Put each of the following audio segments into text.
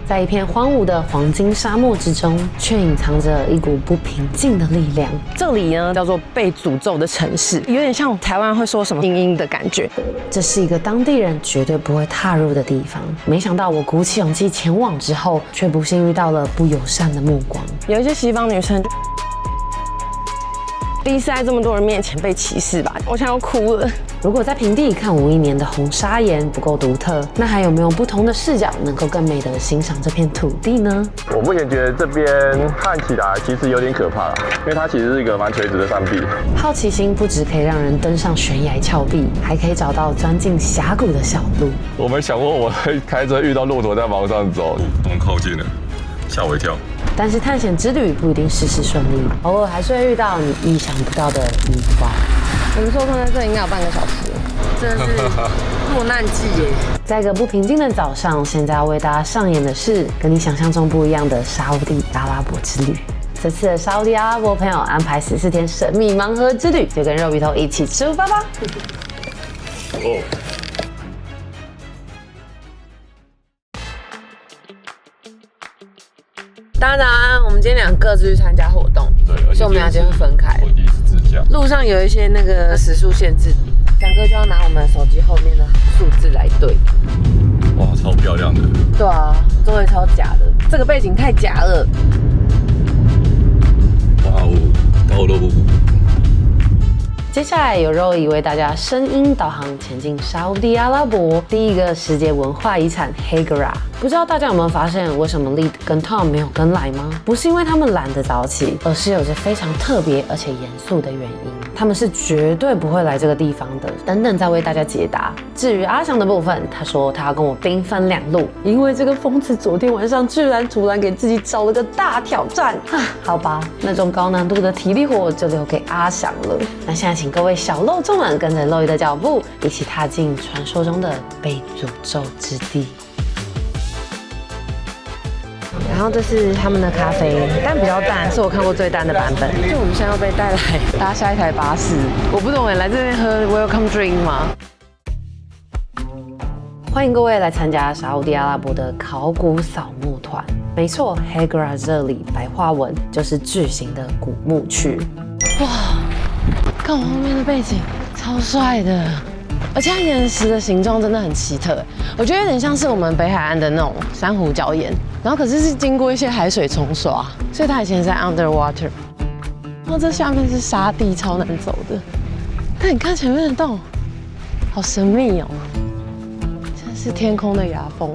在一片荒芜的黄金沙漠之中，却隐藏着一股不平静的力量。这里呢叫做被诅咒的城市，有点像台湾会说什么精英的感觉。这是一个当地人绝对不会踏入的地方。没想到我鼓起勇气前往之后，却不幸遇到了不友善的目光。有一些西方女生第一次在这么多人面前被歧视吧，我想要哭了。如果在平地看5亿年的红砂岩不够独特，那还有没有不同的视角能够更美地欣赏这片土地呢？我目前觉得这边看起来其实有点可怕啦，因为它其实是一个蛮垂直的山壁。好奇心不只可以让人登上悬崖峭壁，还可以找到钻进峡谷的小路。我没想过我会开车遇到骆驼在往上走，我们靠近了，吓我一跳。但是探险之旅不一定事事顺利，偶尔还是会遇到你意想不到的意外。我们说困在这应该有半个小时，真的是落难记耶。在一个不平静的早上，现在要为大家上演的是跟你想象中不一样的沙烏地阿拉伯之旅。这次的沙烏地阿拉伯朋友安排14天神秘盲盒之旅，就跟肉笔头一起出发吧。大家早安，我们今天两个各自去参加活动，对，所以我们俩今天会分开。我第一次自驾，路上有一些那个时速限制，翔哥就要拿我们手机后面的数字来对。哇，超漂亮的。对啊，周围超假的，这个背景太假了。哇哦，道路。接下来有肉以为大家声音导航前进沙烏地阿拉伯第一个世界文化遗产 Hegra。不知道大家有没有发现，为什么 Lead 跟 Tom 没有跟来吗？不是因为他们懒得早起，而是有着非常特别而且严肃的原因。他们是绝对不会来这个地方的。等等再为大家解答。至于阿翔的部分，他说他要跟我兵分2路，因为这个疯子昨天晚上居然突然给自己找了个大挑战啊！好吧，那种高难度的体力活就留给阿翔了。那现在请各位小肉众们跟着肉姨的脚步，一起踏进传说中的被诅咒之地。然后这是他们的咖啡，但比较淡，是我看过最淡的版本。就我们现在要被带来搭下一台巴士，我不懂哎，来这边喝 Welcome Drink 吗？欢迎各位来参加沙烏地阿拉伯的考古扫墓团。没错 ，Hegra 这里白话文就是巨型的古墓区。哇，看我后面的背景，超帅的。而且它岩石的形状真的很奇特，我觉得有点像是我们北海岸的那种珊瑚礁岩，然后可是是经过一些海水冲刷，所以它以前是在 underwater。然后这下面是沙地，超难走的。但你看前面的洞，好神秘哦，真是天空的崖峰，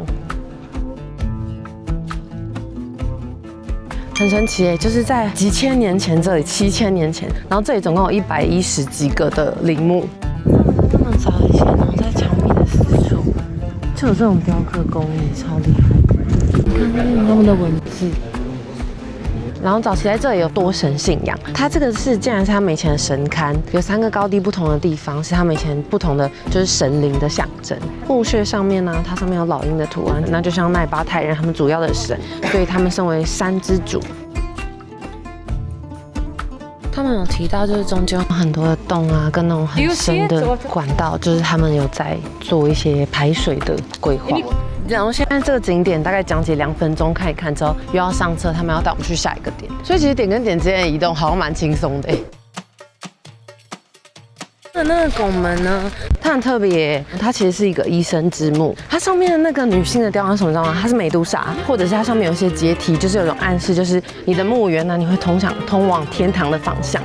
很神奇耶！就是在几千年前这里，7000年前，然后这里总共有110几个的陵墓。那么早以前，然后在墙壁的四处就有这种雕刻工艺，超厉害。你看他们的文字。然后早期在这里有多神信仰，它这个是竟然是他们以前的神龛，有3个高低不同的地方，是他们以前不同的就是神灵的象征。墓穴上面呢，它上面有老鹰的图案，那就像奈巴泰人他们主要的神，所以他们身为山之主。他们有提到，就是中间有很多的洞啊，跟那种很深的管道，就是他们有在做一些排水的规划。然后现在这个景点大概讲解2分钟看一看之后，又要上车，他们要带我们去下一个点，所以其实点跟点之间的移动好像蛮轻松的。那个拱门呢，它很特别，它其实是一个医生之墓。它上面的那个女性的雕像什么，你知道吗？它是美杜莎，或者是它上面有一些阶梯，就是有种暗示，就是你的墓园呢，你会通往天堂的方向。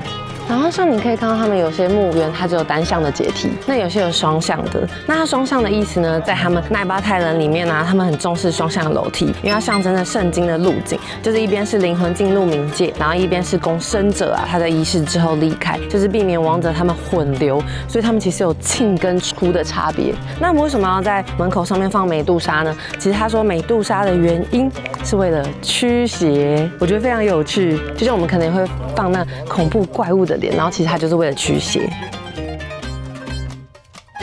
然后像你可以看到，他们有些墓园它只有单向的阶梯，那有些有双向的。那它双向的意思呢，在他们奈巴泰人里面呢，他们很重视双向楼梯，因为它象征着圣经的路径，就是一边是灵魂进入冥界，然后一边是供生者啊他的仪式之后离开，就是避免亡者他们混流，所以他们其实有进跟出的差别。那么为什么要在门口上面放美杜莎呢？其实他说美杜莎的原因是为了驱邪，我觉得非常有趣，就像我们可能会放那恐怖怪物的脸，然后其实它就是为了驱邪。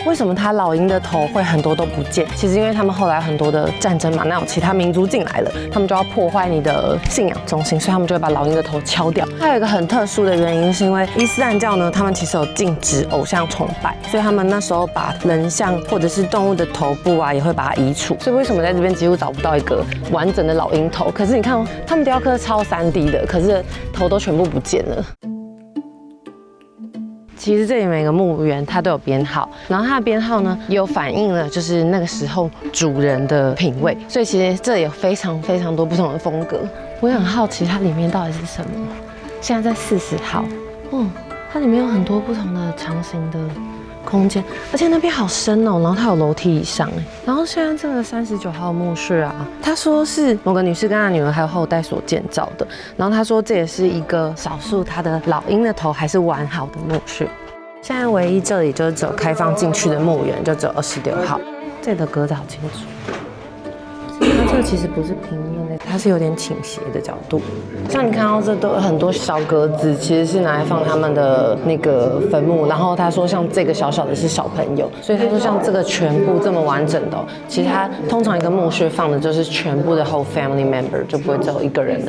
为什么他老鹰的头会很多都不见？其实因为他们后来很多的战争嘛，那有其他民族进来了，他们就要破坏你的信仰中心，所以他们就会把老鹰的头敲掉。还有一个很特殊的原因，是因为伊斯兰教呢，他们其实有禁止偶像崇拜，所以他们那时候把人像或者是动物的头部啊，也会把它移除。所以为什么在这边几乎找不到一个完整的老鹰头？可是你看哦，他们雕刻超3D的，可是头都全部不见了。其实这里每个墓园它都有编号，然后它的编号呢也有反映了就是那个时候主人的品味，所以其实这有非常多不同的风格。我也很好奇它里面到底是什么。现在在40号，它里面有很多不同的长形的空间，而且那边好深哦，然后它有楼梯以上哎。然后现在这个39号墓室啊，他说是某个女士跟她女儿还有后代所建造的，然后他说这也是一个少数他的老鹰的头还是完好的墓室。现在唯一这里就只有开放进去的墓园，就只有26号。这里的格子好清楚。它这个其实不是平面的，它是有点倾斜的角度。像你看到这都有很多小格子，其实是拿来放他们的那个坟墓。然后他说像这个小小的是小朋友，所以他说像这个全部这么完整的，其实他通常一个墓穴放的就是全部的 whole family member， 就不会只有一个人。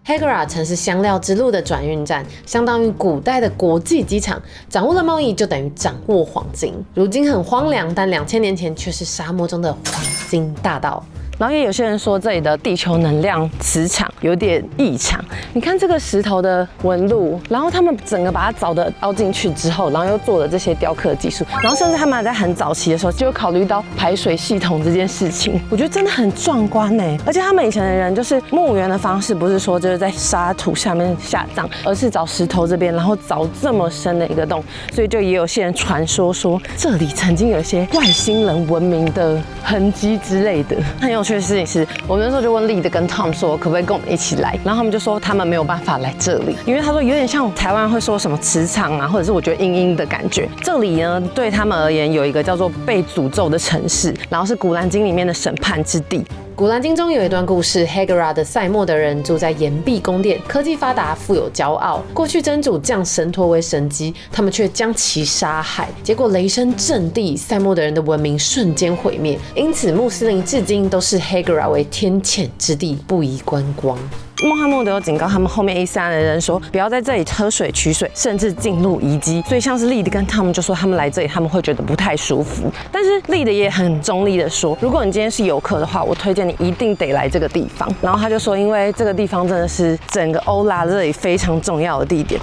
Hegra 曾是香料之路的转运站，相当于古代的国际机场，掌握了贸易就等于掌握黄金。如今很荒凉，但2000年前却是沙漠中的黄金大道。然后也有些人说这里的地球能量磁场有点异常，你看这个石头的纹路，然后他们整个把它凿的凹进去之后，然后又做了这些雕刻技术，然后甚至他们还在很早期的时候就有考虑到排水系统这件事情，我觉得真的很壮观呢。而且他们以前的人就是墓园的方式，不是说就是在沙土下面下葬，而是找石头这边，然后凿这么深的一个洞，所以就也有些人传说这里曾经有一些外星人文明的痕迹之类的。很有趣的事情是，我们那时候就问 Lead 跟 Tom 说可不可以跟我们一起来，然后他们就说他们没有办法来这里，因为他说有点像台湾会说什么磁场啊，或者是我觉得阴阴的感觉。这里呢对他们而言有一个叫做被诅咒的城市，然后是古兰经里面的审判之地。古兰经中有一段故事 ，Hegra 的塞莫德人住在岩壁宫殿，科技发达，富有骄傲。过去真主降神陀为神机，他们却将其杀害，结果雷声震地，塞莫德人的文明瞬间毁灭。因此，穆斯林至今都视 Hegra 为天谴之地，不宜观光。穆罕默德有警告他们后面伊斯兰的人说，不要在这里喝水、取水，甚至进入遗迹。所以像是Lead跟他们就说，他们来这里他们会觉得不太舒服。但是Lead也很中立的说，如果你今天是游客的话，我推荐你一定得来这个地方。然后他就说，因为这个地方真的是整个欧拉这里非常重要的地点。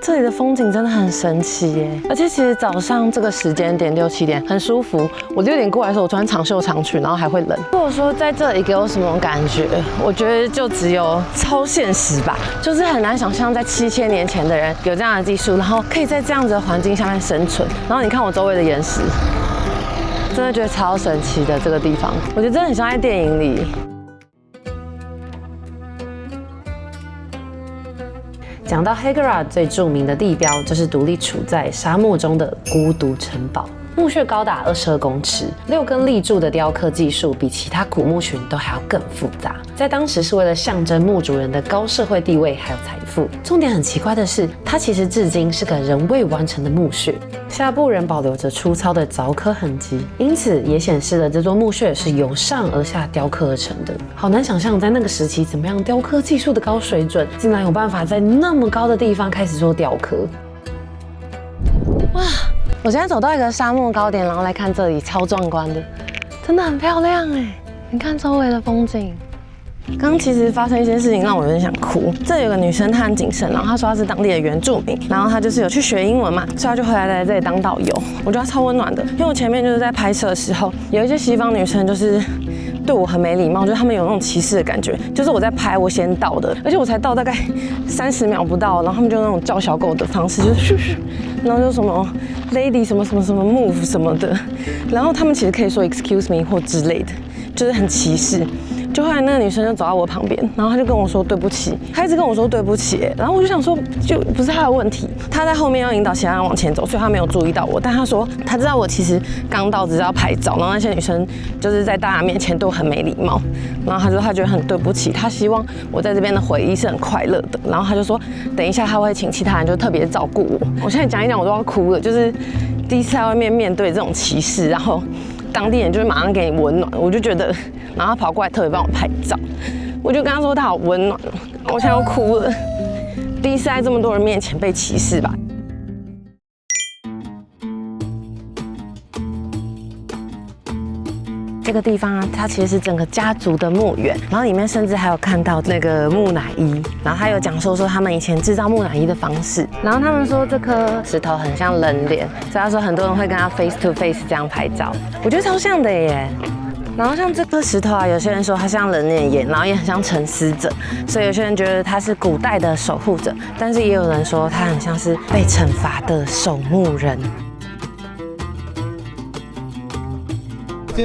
这里的风景真的很神奇耶，而且其实早上这个时间点6、7点很舒服。我6点过来的时候，我穿长袖长裙，然后还会冷。如果说在这里给我什么感觉，我觉得就只有超现实吧，就是很难想象在7000年前的人有这样的技术，然后可以在这样子的环境下面生存。然后你看我周围的岩石，真的觉得超神奇的这个地方，我觉得真的很像在电影里。讲到 Hegra 最著名的地标，就是独立处在沙漠中的孤独城堡。墓穴高达22公尺，6根立柱的雕刻技术比其他古墓群都还要更复杂。在当时是为了象征墓主人的高社会地位还有财富。重点很奇怪的是，它其实至今是个仍未完成的墓穴，下部仍保留着粗糙的凿刻痕迹，因此也显示了这座墓穴是由上而下雕刻而成的。好难想象在那个时期怎么样雕刻技术的高水准，竟然有办法在那么高的地方开始做雕刻。哇！我现在走到一个沙漠高点，然后来看这里，超壮观的，真的很漂亮哎！你看周围的风景。刚刚其实发生一些事情让我有点想哭。这里有个女生，她很谨慎，然后她说她是当地的原住民，然后她就是有去学英文嘛，所以她就回来这里当导游。我觉得她超温暖的，因为我前面就是在拍摄的时候，有一些西方女生就是对我很没礼貌，就是她们有那种歧视的感觉，就是我在拍我先到的，而且我才到大概30秒不到，然后她们就那种叫小狗的方式，就是咻咻，然后就什么 lady 什么 move 什么的，然后她们其实可以说 excuse me 或之类的，就是很歧视。就后来那个女生就走到我旁边，然后她就跟我说对不起，她一直跟我说对不起，然后我就想说就不是她的问题，她在后面要引导其他人往前走，所以她没有注意到我，但她说她知道我其实刚到只是要拍照，然后那些女生就是在大家面前都很没礼貌，然后她说她觉得很对不起，她希望我在这边的回忆是很快乐的，然后她就说等一下她会请其他人就特别照顾我，我现在讲一讲我都要哭了，就是第一次在外面面对这种歧视，然后当地人就是马上给你温暖，我就觉得，然后他跑过来特别帮我拍照，我就跟他说他好温暖，我现在要哭了，第一次在这么多人面前被歧视吧。这个地方啊，它其实是整个家族的墓园，然后里面甚至还有看到那个木乃伊，然后他有讲说他们以前制造木乃伊的方式，然后他们说这颗石头很像人脸，所以他说很多人会跟他 face to face 这样拍照，我觉得超像的耶。然后像这颗石头啊，有些人说它像人脸眼，然后也很像沉思者，所以有些人觉得它是古代的守护者，但是也有人说它很像是被惩罚的守墓人。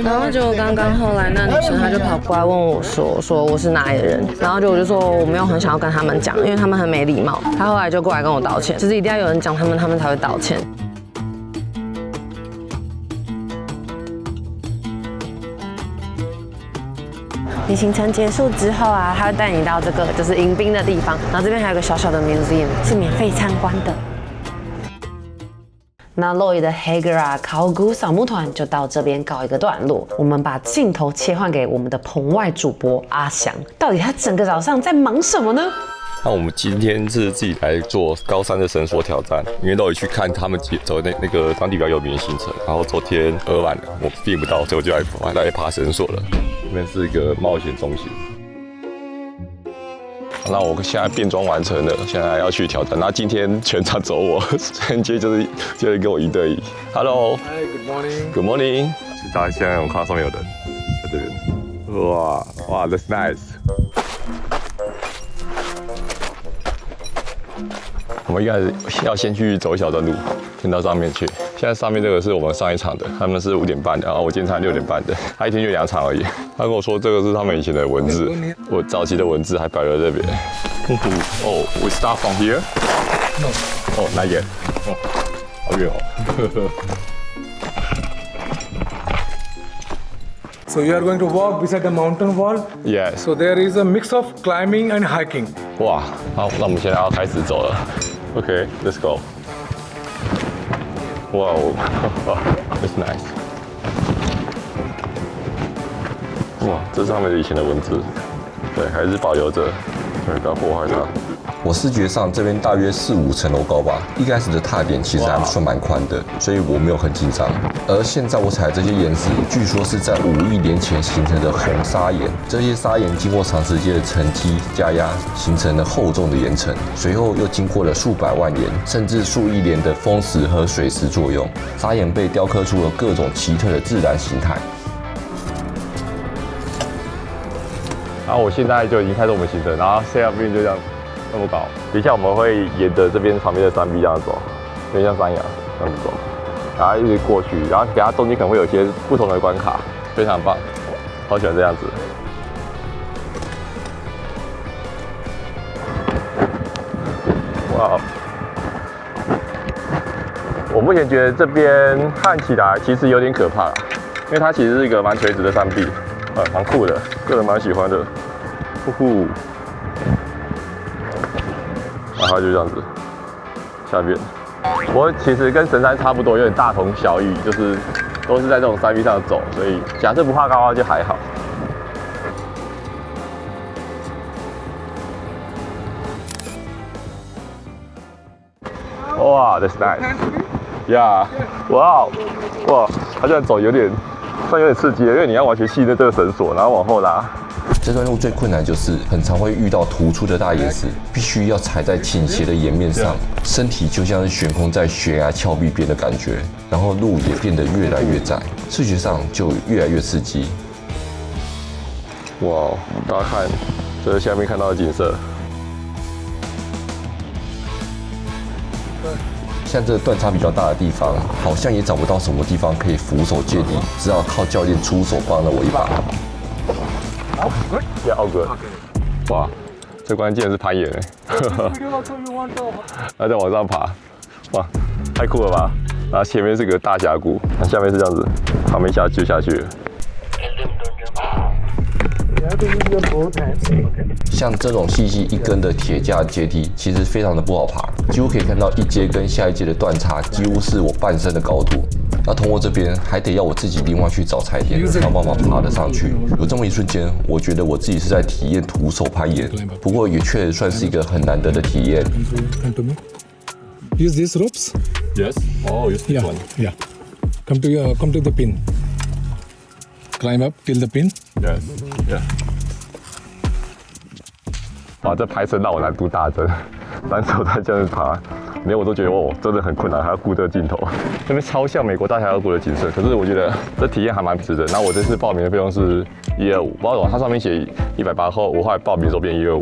然后就刚刚后来那女生她就跑过来问我说我是哪里的人，然后我就说我没有很想要跟他们讲，因为他们很没礼貌。她后来就过来跟我道歉，就是一定要有人讲他们才会道歉。你行程结束之后啊，他会带你到这个就是迎宾的地方，然后这边还有个小小的 museum 是免费参观的。那洛伊的 Hagera 考古扫墓团就到这边告一个段落。我们把镜头切换给我们的棚外主播阿翔，到底他整个早上在忙什么呢？那我们今天是自己来做高山的绳索挑战，因为都有去看他们走那个当地比较有名的行程。然后昨天额满了，我订不到，所以我就来爬绳索了。这边是一个冒险中心。那我现在变装完成了，现在要去挑战。那今天全场走我，今天就是跟我1对1。Hello，Hi，Good morning。Good morning。大家现在我看到上面有人在这边。哇，That's nice。我们应该要先去走一小段路，先到上面去。现在上面这个是我们上一场的，他们是5点半的，然后我今天才6点半的，他一天就2场而已。他跟我说这个是他们以前的文字，我早期的文字还摆在这边。哦，We start from here? No. Oh, not yet. 哦，好远哦。So you are going to walk beside the mountain wall? Yes. So there is a mix of climbing and hiking. 哇，好，那我们现在要开始走了。Okay, let's go. 哇哦 ，That's nice. 哇，这是他们以前的文字，对，还是保留着，对，不要破坏它。我视觉上这边大约4、5层楼高吧。一开始的踏点其实还算蛮宽的，所以我没有很紧张。而现在我踩这些岩石，据说是在5亿年前形成的红砂岩。这些砂岩经过长时间的沉积加压，形成了厚重的岩层，随后又经过了数百万年，甚至数亿年的风蚀和水蚀作用，砂岩被雕刻出了各种奇特的自然形态。然后我现在就已经开始我们行程，然后现在边就这样。那么高，等一下我们会沿着这边旁边的山壁这样走，有点像山羊这样子走，然后一直过去，然后给它中间可能会有一些不同的关卡，非常棒，好喜欢这样子。哇！我目前觉得这边看起来其实有点可怕啦，因为它其实是一个蛮垂直的山壁，蛮酷的，个人蛮喜欢的。呼呼。然后就这样子下边，我其实跟神山差不多，有点大同小异，就是都是在这种山壁上走，所以假设不怕高的话就还好。哇 ，That's nice，yeah， 哇，哇，它这样走有点刺激，因为你要完全系着这个绳索，然后往后拉。这段路最困难就是很常会遇到突出的大岩石，必须要踩在倾斜的岩面上，身体就像是悬空在悬崖峭壁边的感觉，然后路也变得越来越窄，视觉上就越来越刺激。哇，大家看，这是下面看到的景色。像这断差比较大的地方，好像也找不到什么地方可以俯首借地，只好靠教练出手帮了我一把。Yeah, all good. 哇，最关键是攀岩还在往上爬，哇，太酷了吧！然后前面是个大峡谷，那下面是这样子，旁边下去就下去了。像这种细细一根的铁架阶梯，其实非常的不好爬，几乎可以看到一阶跟下一阶的断差，几乎是我半身的高度。那通过这边还得要我自己另外去找踩点，才有办法爬得上去。有这么一瞬间，我觉得我自己是在体验徒手攀岩，不过也确实算是一个很难得的体验。Come to me. Use these ropes. Yes. Oh, use this one. Yeah. Come to the pin. Climb up till the pin. Yes. Yeah. 哇，这排程让我难度大增，单手在这样子爬，连我都觉得哦，真的很困难，还要顾这个镜头。这边超像美国大峡谷的景色，可是我觉得这体验还蛮值的。然后我这次报名的费用是125，不知道怎么，它上面写180后，我后来报名的时候变125，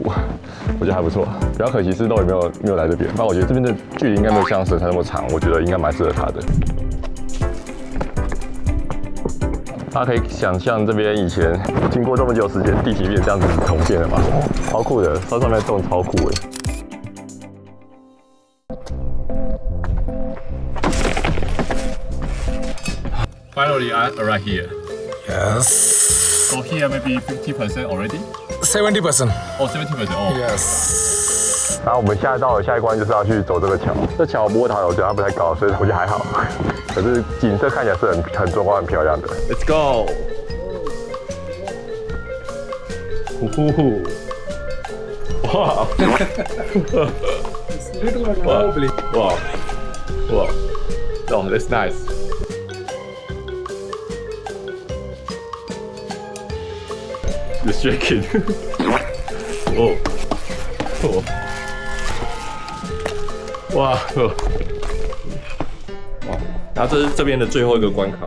我觉得还不错。比较可惜是肉也没有来这边，不然我觉得这边的距离应该没有像神山那么长，我觉得应该蛮适合他的。大家可以想象这边以前经过这么久时间，地形变这样子重现了嘛，超酷的，它上面的洞超酷哎。Finally, I arrived here. Yes. So here maybe 50% already. 70%. Oh, 70%. Oh. Yes. 然后我们现在到了下一关，就是要去走这个桥。这桥不过它我觉得它不太高，所以我觉得还好。可是景色看起来是很壮观、很漂亮的。Let's go！ 呼呼呼！哇！哇！哇！Oh, that's nice. You're shaking. 哦。哦。哇！哇！然后这是这边的最后一个关卡。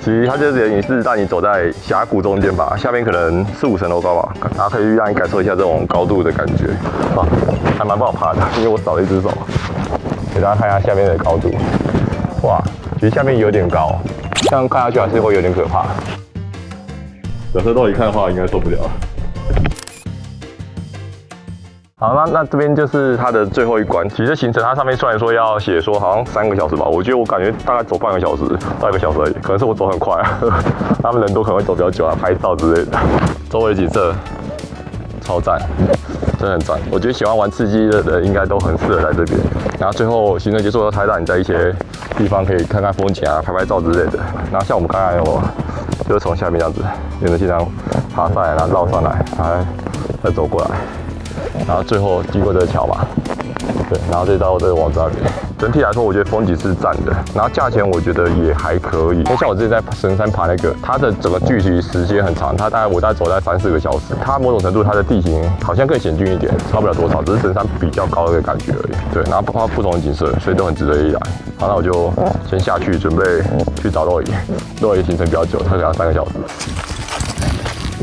其实它就是也是让你走在峡谷中间吧，下面可能4、5层楼高吧，然后可以让你感受一下这种高度的感觉啊，还蛮不好爬的，因为我少了一只手。给大家看一下下面的高度，哇，其实下面有点高，这样看下去还是会有点可怕。有车都一看的话，应该受不了。好，那这边就是它的最后一关。其实行程它上面虽然说要写说好像3个小时吧，我觉得我感觉大概走半个小时到1个小时而已，可能是我走很快啊，他们人多可能会走比较久啊，拍照之类的。周围的景色超赞，真的很赞。我觉得喜欢玩刺激的人应该都很适合来这边。然后最后行程结束后，才让你在一些地方可以看看风景啊、拍拍照之类的。然后像我们刚才就是从下面这样子，沿着溪塘爬上来，然后绕上来，然后再走过来。然后最后经过这个桥嘛，对，然后再到这个网子那边。整体来说，我觉得风景是赞的，然后价钱我觉得也还可以。因为像我之前在神山爬那个，它的整个距离时间很长，它我大概走在3、4个小时。它某种程度它的地形好像更险峻一点，差不了多少，只是神山比较高的一个感觉而已。对，然后包括不同的景色，所以都很值得一来。好，那我就先下去准备去找肉爷。肉爷行程比较久，它可能要3个小时。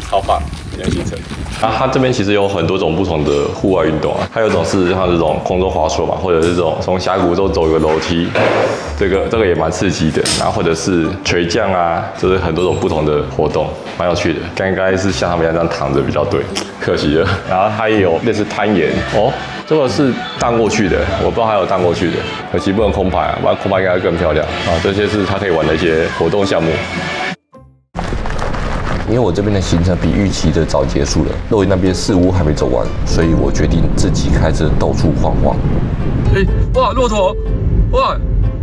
超棒，今天行程。然后它这边其实有很多种不同的户外运动啊，还有一种是像这种空中滑索嘛，或者是这种从峡谷中走一个楼梯，这个也蛮刺激的。然后或者是垂降啊，就是很多种不同的活动，蛮有趣的。刚刚是像他们一样这样躺着比较对，可惜了。然后它也有类似攀岩哦，这个是荡过去的，我不知道还有荡过去的，可惜不能空拍啊，不然空拍应该更漂亮啊。这些是它可以玩的一些活动项目。因为我这边的行程比预期的早结束了，肉爷那边似乎还没走完，所以我决定自己开车到处晃晃。哇，骆驼！哇，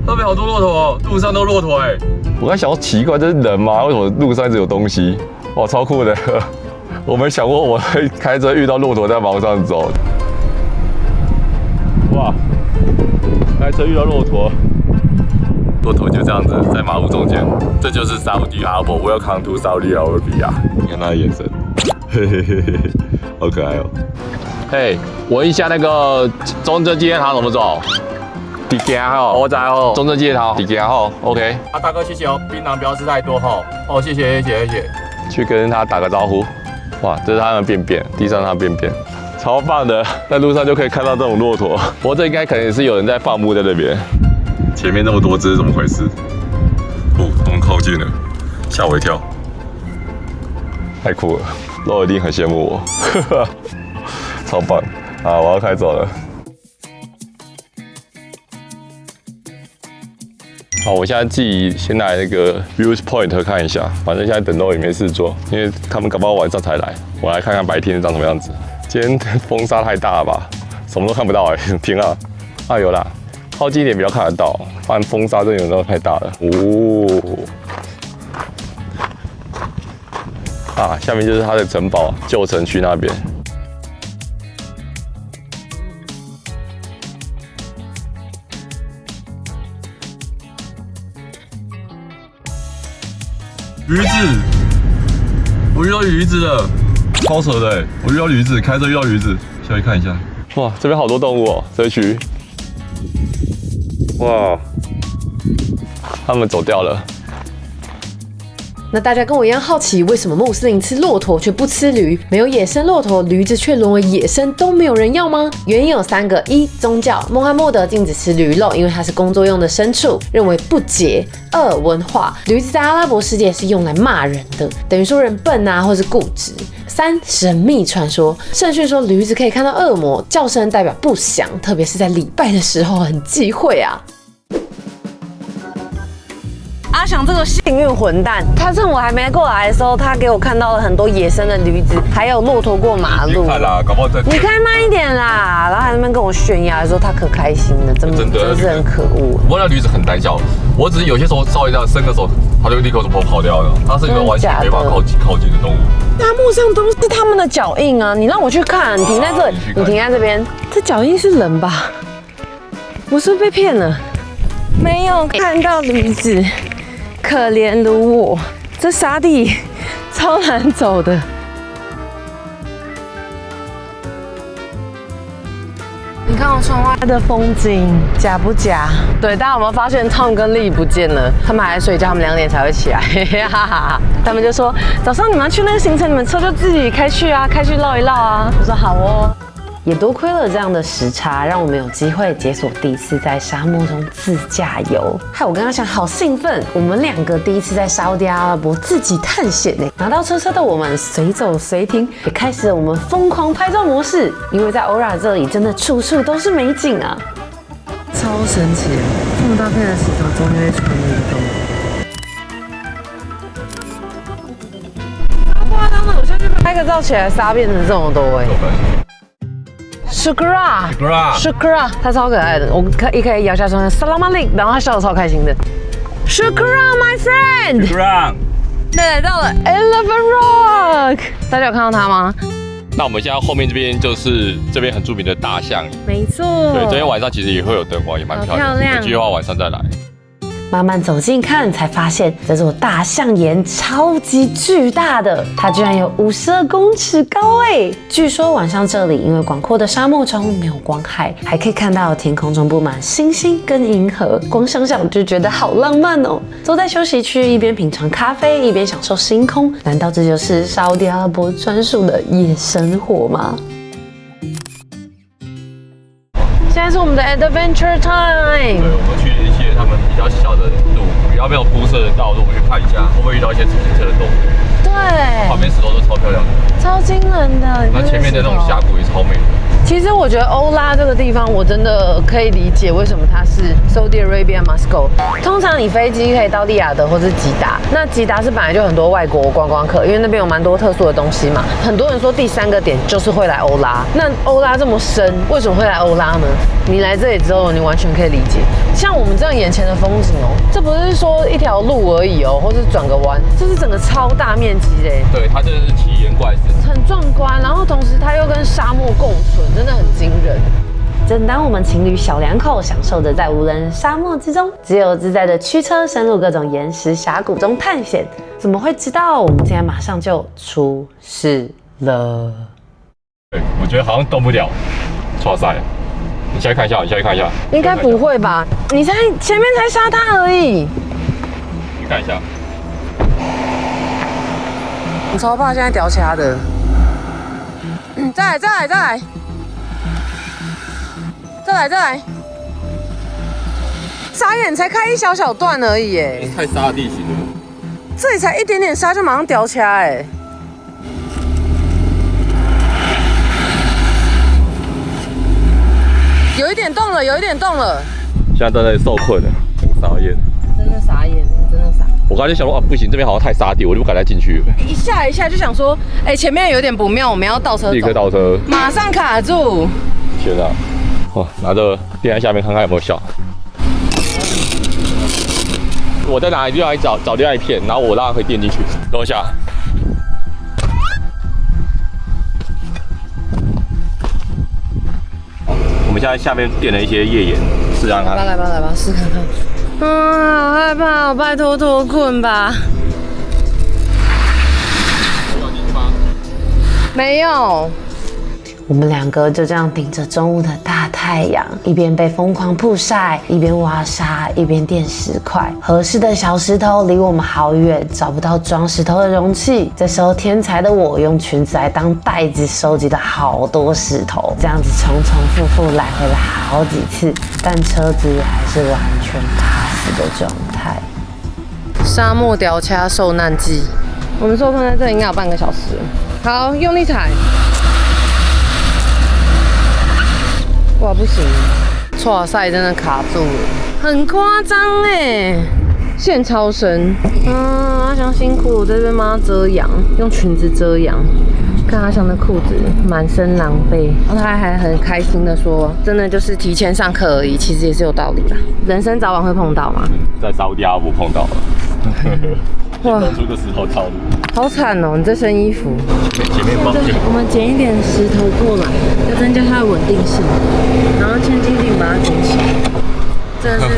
那边好多骆驼哦，路上都骆驼哎。我刚想说奇怪，这是人吗？为什么路上一直有东西？哇，超酷的！我没想过我会开车遇到骆驼在马路上走。哇，开车遇到骆驼。骆驼就这样子在马路中间，这就是 Saudi Arabia。Welcome to Saudi Arabia。你看他的眼神，嘿嘿嘿嘿，好可爱哦。嘿，问一下那个中正纪念堂怎么走？底行吼，我知吼。中正纪念堂底行吼 ，OK。啊，大哥，谢谢哦，槟榔不要吃太多吼。哦，谢谢。去跟他打个招呼。哇，这是他的便便，地上他便便，超棒的。在路上就可以看到这种骆驼，不过这应该可能也是有人在放牧在那边。前面那么多只，怎么回事？哦，我们靠近了，吓我一跳。太酷了，肉一定很羡慕我，超棒！啊，我要开走了。好，我现在自己先来那个 Views Point 看一下，反正现在等都也没事做，因为他们搞不好晚上才来，我来看看白天长什么样子。今天风沙太大了吧，什么都看不到哎，天啊！啊有啦，靠近一点比较看得到，不然风沙真的有时候太大了。哦，啊，下面就是它的城堡旧城区那边。鱼子，我遇到鱼子了，超扯的哎！我遇到鱼子，开车遇到鱼子，下去看一下。哇，这边好多动物哦，这一区。哇，他们走掉了。那大家跟我一样好奇，为什么穆斯林吃骆驼却不吃驴？没有野生骆驼，驴子却沦为野生，都没有人要吗？原因有3个：一、宗教，穆罕默德禁止吃驴肉，因为它是工作用的牲畜，认为不洁；二、文化，驴子在阿拉伯世界是用来骂人的，等于说人笨啊，或是固执；三、神秘传说，圣训说驴子可以看到恶魔，叫声代表不祥，特别是在礼拜的时候很忌讳啊。阿翔这个幸运混蛋，他趁我还没过来的时候，他给我看到了很多野生的驴子，还有骆驼过马路。你看啦，搞不好在。你开慢一点啦！然后还在那边跟我炫耀，说他可开心了，真的是很可恶。不过那驴子很胆小，我只是有些时候稍微这样伸个手，它就立刻跑掉了。它是一个完全没办法靠近的动物。大漠上都是他们的脚印啊！你让我去看，你停在这里，你停在这边，这脚印是人吧？我是不是被骗了？没有看到驴子。可怜如我，这沙地超难走的。你看我窗外的风景，假不假？对，大家有没有发现 Tom 跟Lee 不见了？他们还在睡觉，他们2点才会起来。他们就说早上你们要去那个行程，你们车就自己开去啊，开去绕一绕啊。我说好哦。也多亏了这样的时差，让我们有机会解锁第一次在沙漠中自驾游。害我跟阿翔好兴奋，我们2个第一次在沙特阿拉伯自己探险呢。拿到车的我们随走随停，也开始了我们疯狂拍照模式。因为在欧拉这里真的处处都是美景啊，超神奇！这么大片的石头中间穿了一个洞。超夸张的！我下去拍个照起来，沙变成这么多哎。Shukra，他超可爱的，我一可以摇下双手 ，Salam Alaikum， 然后他笑得超开心的。Shukra my friend， 来到了 Elephant Rock， 大家有看到他吗？那我们现在后面这边就是这边很著名的大象，没错。对，昨天晚上其实也会有灯光，也蛮漂亮的。有机会的话晚上再来。慢慢走近看，才发现这座大象岩超级巨大的，它居然有52公尺高哎！据说晚上这里因为广阔的沙漠中没有光害，还可以看到天空中布满星星跟银河，光想想就觉得好浪漫哦。坐在休息区，一边品尝咖啡，一边享受星空，难道这就是沙特阿拉伯专属的夜生活吗？现在是我们的 Adventure Time。对，我们去一些他们比较小的路，比较没有铺设的道路，去看一下会不会遇到一些自行车的动物。对，旁边石头都超漂亮的，超惊人的。那前面的那种峡谷也超美的。其实我觉得欧拉这个地方，我真的可以理解为什么它是 Saudi Arabia must go。通常你飞机可以到利雅得或是吉达，那吉达是本来就很多外国观光客，因为那边有蛮多特殊的东西嘛。很多人说第3个点就是会来欧拉。那欧拉这么深，为什么会来欧拉呢？你来这里之后，你完全可以理解。像我们这样眼前的风景哦，这不是说一条路而已哦，或是转个弯，这是整个超大面积的。对，它真的是奇岩怪石，很壮观，然后同时它又跟沙漠共存，真的很惊人。正当我们情侣小2口享受着在无人沙漠之中自由自在的驱车深入各种岩石峡谷中探险，怎么会知道我们竟然马上就出事了？对，我觉得好像动不了，唰塞。你下去看一下，你下去看一下。应该不会吧？你才前面才沙滩而已。你看一下。我超怕现在掉卡的。再来。傻眼，才开一小段而已耶。太沙的地形了。这里才一点点沙就马上掉卡哎。有一点动了，有一点动了。现在在那里受困了，很傻眼。真的傻眼，真的傻。我刚才就想说啊，不行，这边好像太沙地，我就不敢再进去了。一下就想说，前面有点不妙，我们要倒车走。立刻倒车，马上卡住。天啊！哦，拿着垫在下面看看有没有效。我再拿另外找另外一片，然后我让它可以垫进去。等一下。我们现在下面垫了一些页岩，试看看。来吧，试看看。好害怕，拜托脱困吧。没有。我们2个就这样顶着中午的大太阳，一边被疯狂曝晒，一边挖沙，一边垫石块。合适的小石头离我们好远，找不到装石头的容器。这时候天才的我用裙子来当袋子，收集了好多石头，这样子重复复来回了好几次，但车子还是完全卡死的状态。沙漠吊掐受难记，我们受困在这里应该有半个小时了。好，用力踩。哇，不行，哇塞，真的卡住了，很夸张哎，线超深。阿翔辛苦，我在这边帮他遮阳，用裙子遮阳。看阿翔的裤子满身狼狈，然后他还很开心的说，真的就是提前上课而已，其实也是有道理啦。人生早晚会碰到嘛。在沙烏地阿拉伯碰到了。哇，弄出个石头套路。好惨哦！你这身衣服。前面帮我们捡一点石头过来，要增加它的稳定性，然后千斤顶把它顶起来。真的是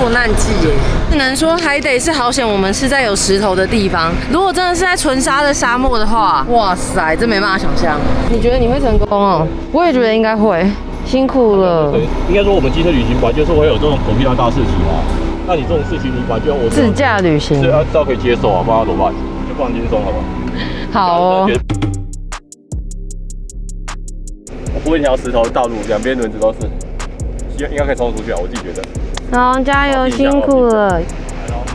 落难记耶！只能说还得是好险，我们是在有石头的地方。如果真的是在纯沙的沙漠的话，哇塞，这没办法想象。你觉得你会成功哦？我也觉得应该会。辛苦了。应该说我们机车旅行本来就是会有这种狗屁大事情啊。那你这种事情，你本来就要我自驾旅行，对啊，至少可以接受啊，不然要怎么办？就放轻松，好不好？好哦。我铺一条石头道路，两边轮子都是，应该可以冲出去啊，我自己觉得。好，加油，辛苦了。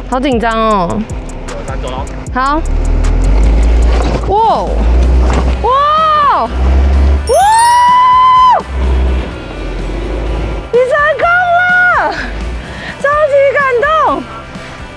好紧张哦。有3走了。好。哇哇哇！你成功了！超级感动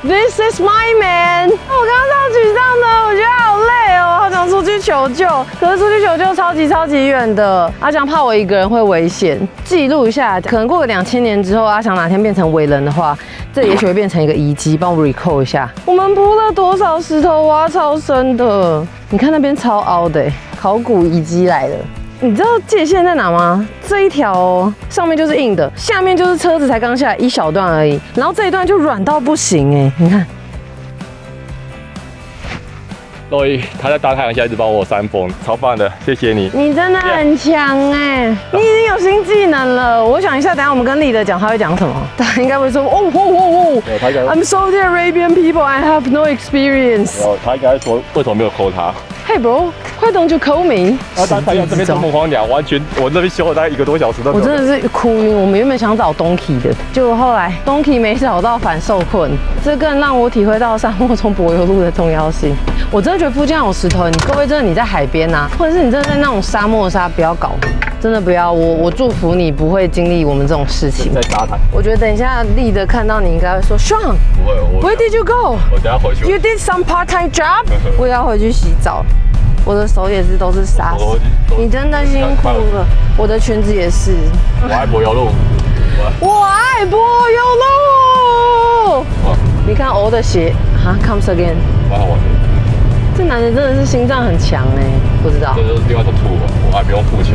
，This is my man。我刚刚超沮丧的，我觉得好累哦，好想出去求救，可是出去求救超级远的。阿翔怕我一个人会危险，记录一下，可能过个2000年之后，阿翔哪天变成伟人的话，这也许会变成一个遗迹，帮我 recall 一下。我们铺了多少石头，挖超深的，你看那边超凹的，考古遗迹来的。你知道界限在哪吗？这一条哦，上面就是硬的，下面就是车子才刚下来一小段而已，然后这一段就软到不行哎，你看。洛伊，他在大太阳下一直帮我扇风，超棒的，谢谢你。你真的很强哎，你已经有新技能了。我想一下，等一下我们跟丽的讲，他会讲什么？他应该会说I'm Saudi Arabian people, I have no experience。他应该说为什么没有扣他 ？Hey bro, why don't you call me？ 然后大太阳这边这么荒凉，完全我那边修了大概1个多小时都。我真的是哭晕。我们原本想找 Donkey 的，结果后来 Donkey 没找到，反受困。这更让我体会到沙漠中柏油路的重要性。我真的觉得附近有石头，各位真的你在海边啊，或者是你真的在那种沙漠沙，不要搞，真的不要。我祝福你不会经历我们这种事情。在沙滩。我觉得等一下丽的看到你应该会说 Sean， Where did you go？ 我等下回去。You did some part-time job？ 我也要回去洗澡。我的手也是都是沙子，你真的辛苦了。我的裙子也是。我爱柏油路。我爱柏油路。你看我的鞋哈 ，comes again。蛮好玩的。这男的真的是心脏很强哎，不知道。这就是另外一种吐，我还不用付钱。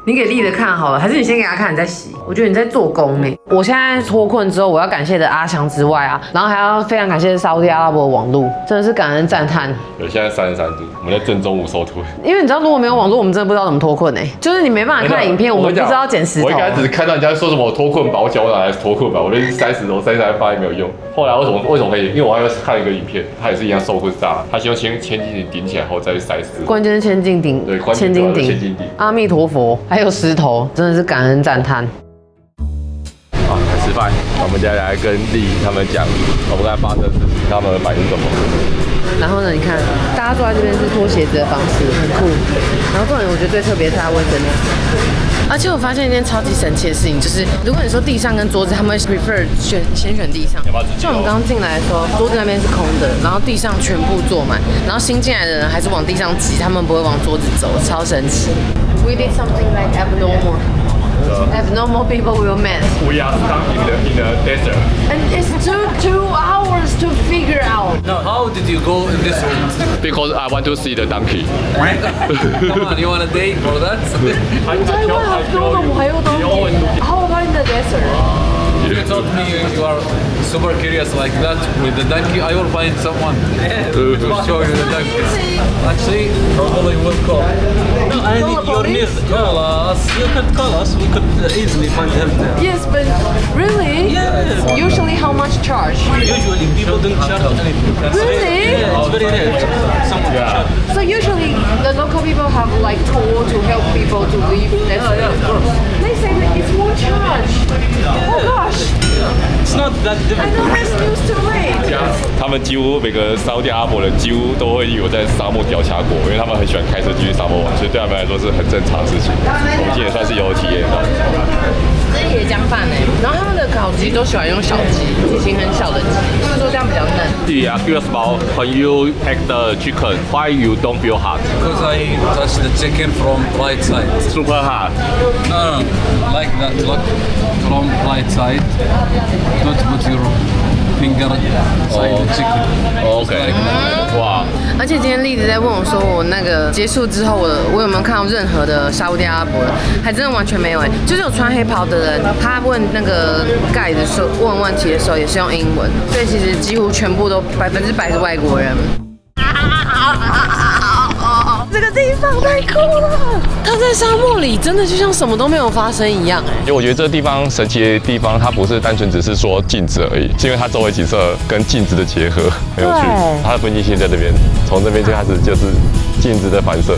你给丽的看好了，还是你先给他看，你再洗？我觉得你在做工哎。我现在脱困之后，我要感谢的阿翔之外啊，然后还要非常感谢沙烏地阿拉伯的网路，真的是感恩赞叹。对，现在33度，我们在正中午收脱。因为你知道，如果没有网络，我们真的不知道怎么脱困哎，就是你没办法看影片，我们不知道捡石头。我一开始看到人家说什么我脱困吧，我脚拿来脱困吧，我连30楼33发也没有用。后来为什么可以？因为我还要看一个影片，他也是一样受困沙，他希望千斤顶顶起来后再去塞石。关键是千斤顶，对，千斤顶，阿弥陀佛，还有石头，真的是感恩赞叹。好，来吃饭。我们接下来跟丽他们讲我们刚才发生的事情，他们的反应是什么。然后呢，你看大家坐在这边是脱鞋子的方式，很酷。然后重点我觉得最特别是它卫生纸。而且我发现一件超级神奇的事情，就是如果你说地上跟桌子，他们会 prefer 先选地上。就我们刚刚进来的时候，桌子那边是空的，然后地上全部坐满，然后新进来的人还是往地上挤，他们不会往桌子走，超神奇。We did something like abnormal. Abnormal people will meet. We are stuck in the desert. And it's took 2 hours to figure out. How did you go in this route? Because I want to see the donkey. Come on, you want a date for that? 台湾好多的还有东西。How about in the desert? You told me you are super curious like that with the donkey. I will find someone to show you the donkey. Actually, probably will call. No, I need your news. Call us. You could call us. We could easily find him there. Yes, but really? Yes. Usually how much charge? Usually people don't charge anything. Really? Yeah, it's very rare. Someone charge. So usually the local people have like tour to help people to leave desert. Yeah, of course. They say that it's one charge. Oh gosh, It's not that I difficult. know this news too late. 他们几乎每个沙特阿拉伯人几乎都会有在沙漠调查过，因为他们很喜欢开车进去沙漠玩，所以对他们来说是很正常的事情。我们今天也算是有体验到。这是椰浆饭哎，然后他们的烤鸡都喜欢用小鸡，体型很小的鸡，他们说这样比较嫩。Yeah, curious about when you hack the chicken, why you don't feel hot? Because I touch the chicken from right side. Super hot. No, like that. Look, from right side. Don't put your finger inside the chicken. OK. 哇，而且今天丽子在问我说，我那个结束之后，我有没有看到任何的沙烏地阿拉伯人？还真的完全没有哎，就是有穿黑袍的人，他问那个盖的时候问问题的时候也是用英文，所以其实几乎全部都100%是外国人。这个地方太酷了！它在沙漠里，真的就像什么都没有发生一样哎。因为我觉得这个地方神奇的地方，它不是单纯只是说镜子而已，是因为它周围景色跟镜子的结合很有趣。它的分镜线在这边，从这边就开始就是镜子的反射。